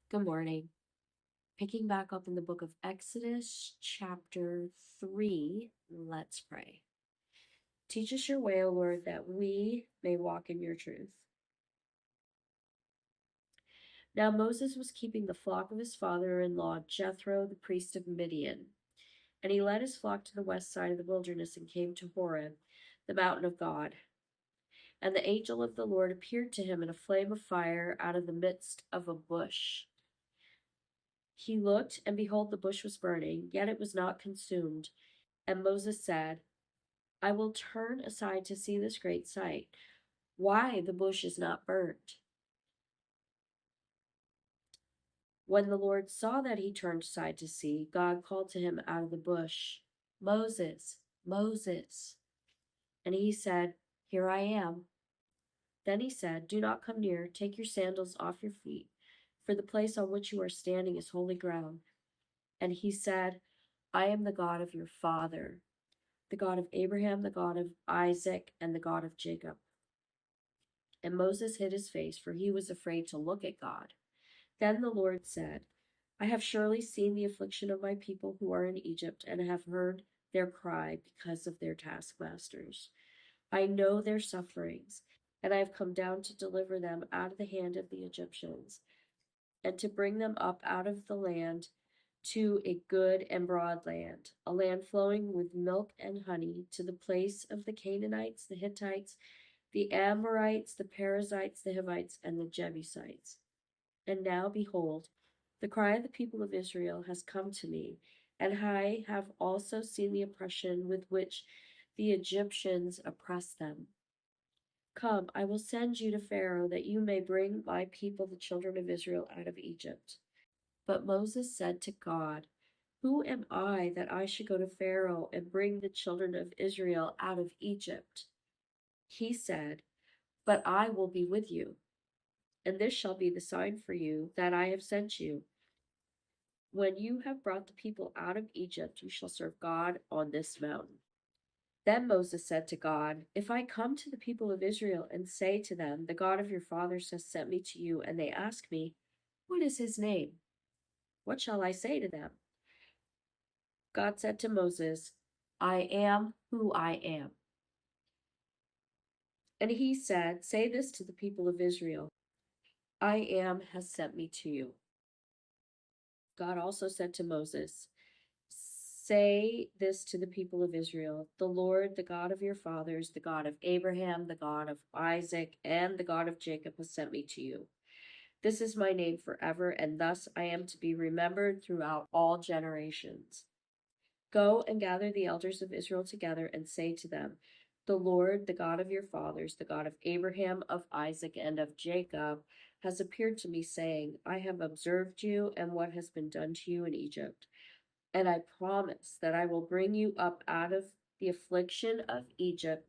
Good morning. Picking back up in the book of Exodus, chapter 3, let's pray. Teach us your way, O Lord, that we may walk in your truth. Now Moses was keeping the flock of his father-in-law, Jethro, the priest of Midian. And he led his flock to the west side of the wilderness and came to Horeb, the mountain of God. And the angel of the Lord appeared to him in a flame of fire out of the midst of a bush. He looked, and behold, the bush was burning, yet it was not consumed. And Moses said, I will turn aside to see this great sight, why the bush is not burnt. When the Lord saw that he turned aside to see, God called to him out of the bush, Moses, Moses. And he said, Here I am. Then he said, Do not come near, take your sandals off your feet, for the place on which you are standing is holy ground. And he said, I am the God of your father, the God of Abraham, the God of Isaac, and the God of Jacob. And Moses hid his face, for he was afraid to look at God. Then the Lord said, I have surely seen the affliction of my people who are in Egypt, and have heard their cry because of their taskmasters. I know their sufferings, and I have come down to deliver them out of the hand of the Egyptians, and to bring them up out of the land to a good and broad land, a land flowing with milk and honey, to the place of the Canaanites, the Hittites, the Amorites, the Perizzites, the Hivites, and the Jebusites. And now, behold, the cry of the people of Israel has come to me, and I have also seen the oppression with which the Egyptians oppress them. Come, I will send you to Pharaoh, that you may bring my people, the children of Israel, out of Egypt. But Moses said to God, Who am I that I should go to Pharaoh and bring the children of Israel out of Egypt? He said, But I will be with you, and this shall be the sign for you that I have sent you. When you have brought the people out of Egypt, you shall serve God on this mountain. Then Moses said to God, If I come to the people of Israel and say to them, The God of your fathers has sent me to you, and they ask me, What is his name? What shall I say to them? God said to Moses, I am who I am. And he said, Say this to the people of Israel, I am has sent me to you. God also said to Moses, Say this to the people of Israel, the Lord, the God of your fathers, the God of Abraham, the God of Isaac, and the God of Jacob has sent me to you. This is my name forever, and thus I am to be remembered throughout all generations. Go and gather the elders of Israel together and say to them, The Lord, the God of your fathers, the God of Abraham, of Isaac, and of Jacob, has appeared to me, saying, I have observed you and what has been done to you in Egypt. And I promise that I will bring you up out of the affliction of Egypt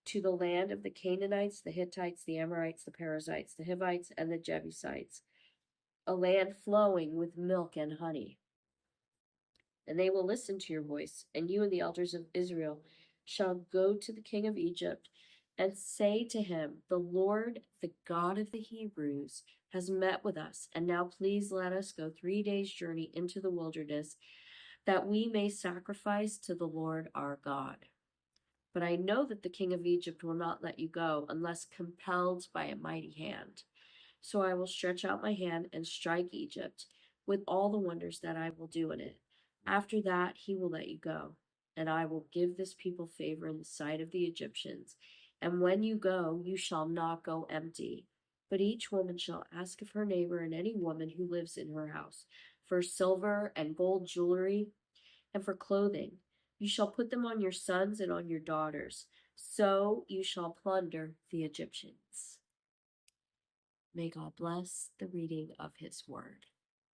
to the land of the Canaanites, the Hittites, the Amorites, the Perizzites, the Hivites, and the Jebusites, a land flowing with milk and honey. And they will listen to your voice, and you and the elders of Israel shall go to the king of Egypt and say to him, The Lord, the God of the Hebrews, has met with us, and now please let us go 3 days' journey into the wilderness, that we may sacrifice to the Lord our God. But I know that the king of Egypt will not let you go unless compelled by a mighty hand. So I will stretch out my hand and strike Egypt with all the wonders that I will do in it. After that, he will let you go, and I will give this people favor in the sight of the Egyptians. And when you go, you shall not go empty, but each woman shall ask of her neighbor and any woman who lives in her house for silver and gold jewelry and for clothing. You shall put them on your sons and on your daughters. So you shall plunder the Egyptians. May God bless the reading of his word.